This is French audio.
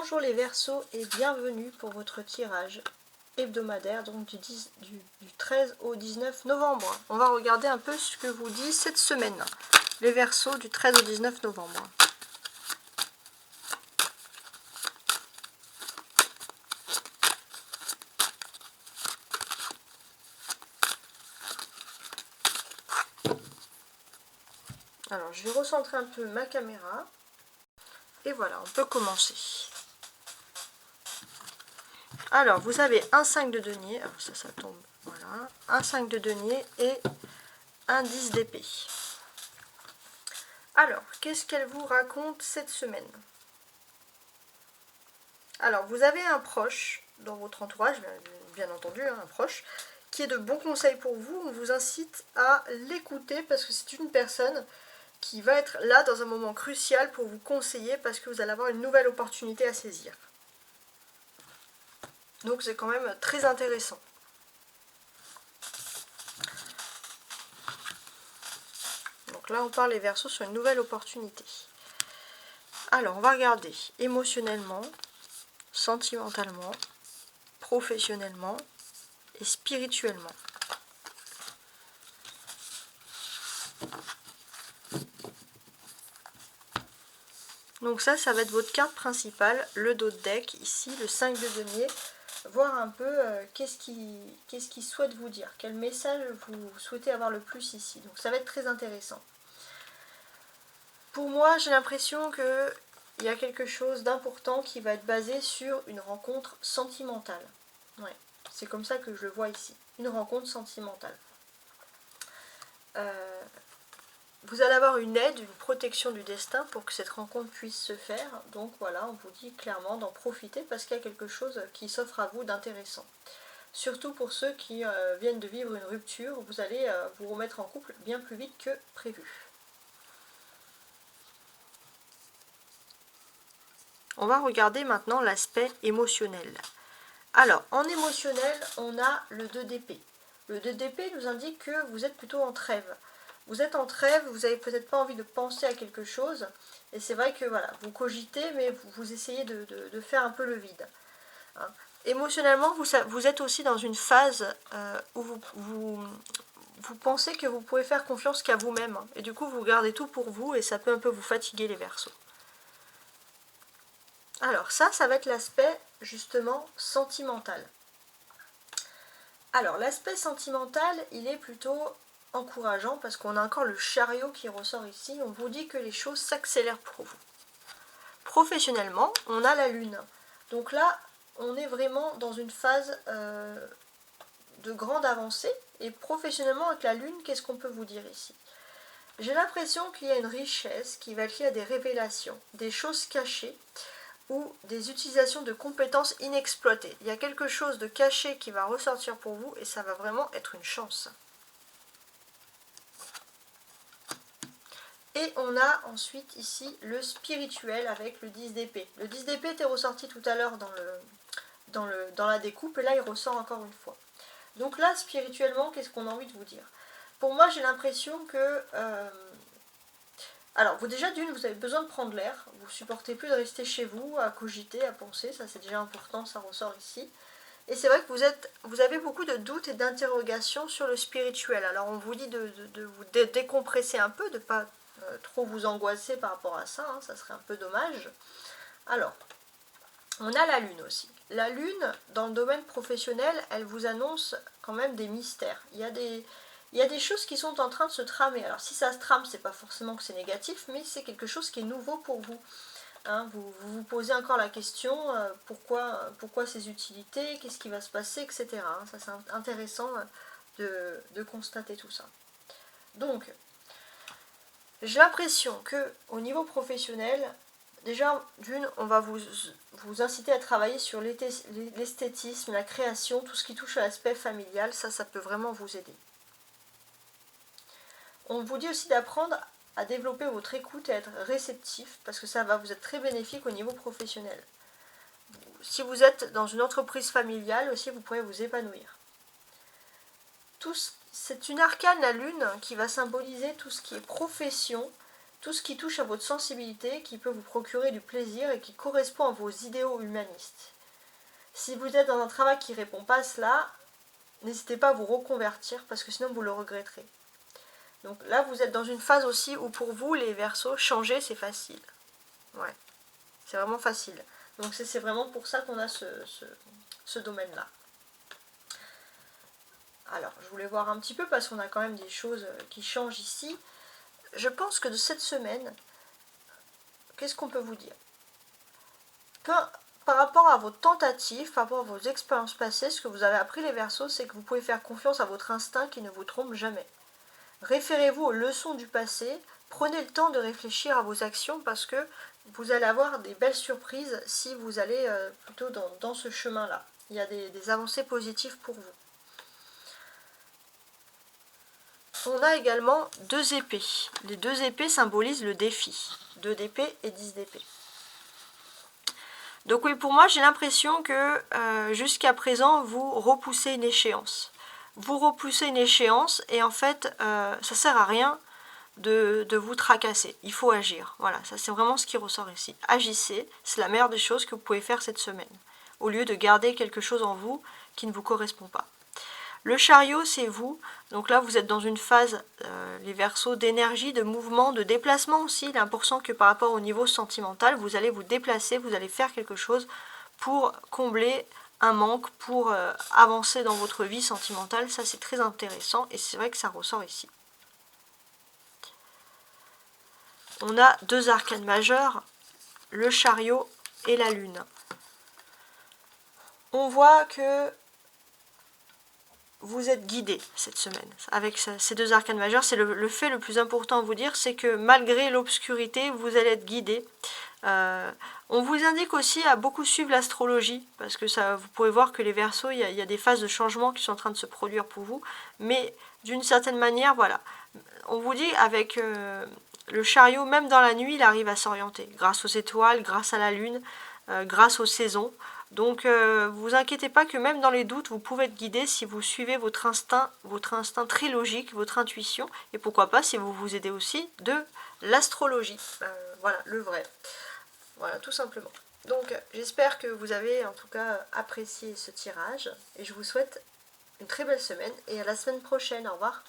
Bonjour les Verseaux et bienvenue pour votre tirage hebdomadaire donc du 13 au 19 novembre. On va regarder un peu ce que vous dit cette semaine, les Verseaux du 13 au 19 novembre. Alors je vais recentrer un peu ma caméra et voilà, on peut commencer. Alors, vous avez un 5 de denier, alors ça tombe, voilà, un 5 de denier et un 10 d'épée. Alors, qu'est-ce qu'elle vous raconte cette semaine? Alors, vous avez un proche dans votre entourage, bien entendu, un proche, qui est de bons conseils pour vous. On vous incite à l'écouter parce que c'est une personne qui va être là dans un moment crucial pour vous conseiller parce que vous allez avoir une nouvelle opportunité à saisir. Donc c'est quand même très intéressant. Donc là on parle les Verseaux sur une nouvelle opportunité. Alors on va regarder émotionnellement, sentimentalement, professionnellement et spirituellement. Donc ça va être votre carte principale, le dos de deck, ici le 5 de denier. Voir un peu qu'est-ce qu'il souhaite vous dire, quel message vous souhaitez avoir le plus ici. Donc ça va être très intéressant. Pour moi, j'ai l'impression qu'il y a quelque chose d'important qui va être basé sur une rencontre sentimentale. Ouais, c'est comme ça que je le vois ici, une rencontre sentimentale. Vous allez avoir une aide, une protection du destin pour que cette rencontre puisse se faire. Donc voilà, on vous dit clairement d'en profiter parce qu'il y a quelque chose qui s'offre à vous d'intéressant. Surtout pour ceux qui viennent de vivre une rupture, vous allez vous remettre en couple bien plus vite que prévu. On va regarder maintenant l'aspect émotionnel. Alors, en émotionnel, on a le 2 d'épée. Le 2 d'épée nous indique que vous êtes plutôt en trêve. Vous êtes en trêve, vous n'avez peut-être pas envie de penser à quelque chose. Et c'est vrai que voilà, vous cogitez, mais vous essayez de faire un peu le vide. Hein. Émotionnellement, vous êtes aussi dans une phase où vous pensez que vous pouvez faire confiance qu'à vous-même. Hein. Et du coup, vous gardez tout pour vous et ça peut un peu vous fatiguer les Verseaux. Alors ça va être l'aspect justement sentimental. Alors l'aspect sentimental, il est plutôt encourageant parce qu'on a encore le chariot qui ressort ici. On vous dit que les choses s'accélèrent pour vous. Professionnellement, on a la lune. Donc là, on est vraiment dans une phase de grande avancée. Et professionnellement, avec la lune, qu'est-ce qu'on peut vous dire ici? J'ai l'impression qu'il y a une richesse qui va être liée à des révélations, des choses cachées, ou des utilisations de compétences inexploitées. Il y a quelque chose de caché qui va ressortir pour vous et ça va vraiment être une chance. Et on a ensuite ici le spirituel avec le 10 d'épée. Le 10 d'épée était ressorti tout à l'heure dans la découpe et là il ressort encore une fois. Donc là, spirituellement, qu'est-ce qu'on a envie de vous dire? Pour moi, j'ai l'impression que... Alors, déjà d'une, vous avez besoin de prendre l'air, vous ne supportez plus de rester chez vous, à cogiter, à penser, ça c'est déjà important, ça ressort ici. Et c'est vrai que vous avez beaucoup de doutes et d'interrogations sur le spirituel. Alors on vous dit de vous décompresser un peu, de ne pas trop vous angoisser par rapport à ça, hein, ça serait un peu dommage. Alors, on a la lune aussi. La lune, dans le domaine professionnel, elle vous annonce quand même des mystères. Il y a des choses qui sont en train de se tramer. Alors si ça se trame, c'est pas forcément que c'est négatif, mais c'est quelque chose qui est nouveau pour vous. Hein, vous posez encore la question, pourquoi ces utilités, qu'est-ce qui va se passer, etc. Hein, ça c'est intéressant de constater tout ça. Donc, j'ai l'impression que au niveau professionnel, déjà d'une, on va vous inciter à travailler sur l'esthétisme, la création, tout ce qui touche à l'aspect familial, ça peut vraiment vous aider. On vous dit aussi d'apprendre à développer votre écoute et à être réceptif, parce que ça va vous être très bénéfique au niveau professionnel. Si vous êtes dans une entreprise familiale aussi, vous pourrez vous épanouir. C'est une arcane, la lune, qui va symboliser tout ce qui est profession tout ce qui touche à votre sensibilité, qui peut vous procurer du plaisir et qui correspond à vos idéaux humanistes. Si vous êtes dans un travail qui ne répond pas à cela, n'hésitez pas à vous reconvertir parce que sinon vous le regretterez. Donc là, vous êtes dans une phase aussi où pour vous, les Verseaux, changer, c'est facile. Ouais, c'est vraiment facile. Donc c'est vraiment pour ça qu'on a ce domaine-là. Alors, je voulais voir un petit peu parce qu'on a quand même des choses qui changent ici. Je pense que de cette semaine, qu'est-ce qu'on peut vous dire? Par rapport à vos tentatives, par rapport à vos expériences passées, ce que vous avez appris les Verseaux, c'est que vous pouvez faire confiance à votre instinct qui ne vous trompe jamais. Référez-vous aux leçons du passé, prenez le temps de réfléchir à vos actions parce que vous allez avoir des belles surprises si vous allez plutôt dans ce chemin-là. Il y a des avancées positives pour vous. On a également 2 épées. Les 2 épées symbolisent le défi. 2 d'épée et 10 d'épée. Donc oui, pour moi, j'ai l'impression que jusqu'à présent, vous repoussez une échéance. Vous repoussez une échéance et en fait, ça sert à rien de vous tracasser. Il faut agir. Voilà, ça c'est vraiment ce qui ressort ici. Agissez, c'est la meilleure des choses que vous pouvez faire cette semaine, au lieu de garder quelque chose en vous qui ne vous correspond pas. Le chariot, c'est vous. Donc là, vous êtes dans une phase, les Verseaux, d'énergie, de mouvement, de déplacement aussi. Il est important que par rapport au niveau sentimental, vous allez vous déplacer, vous allez faire quelque chose pour combler un manque, pour avancer dans votre vie sentimentale. Ça, c'est très intéressant et c'est vrai que ça ressort ici. On a 2 arcanes majeurs, le chariot et la lune. On voit que vous êtes guidé cette semaine avec ces 2 arcanes majeurs. C'est le fait le plus important à vous dire, c'est que malgré l'obscurité, vous allez être guidé. On vous indique aussi à beaucoup suivre l'astrologie, parce que ça, vous pouvez voir que les Verseaux, il y a des phases de changement qui sont en train de se produire pour vous, mais d'une certaine manière, voilà, on vous dit avec le chariot, même dans la nuit, il arrive à s'orienter, grâce aux étoiles, grâce à la lune, grâce aux saisons. Donc vous inquiétez pas que même dans les doutes, vous pouvez être guidé si vous suivez votre instinct très logique, votre intuition, et pourquoi pas si vous vous aidez aussi de l'astrologie. Voilà, le vrai. Voilà, tout simplement. Donc j'espère que vous avez en tout cas apprécié ce tirage, et je vous souhaite une très belle semaine, et à la semaine prochaine. Au revoir.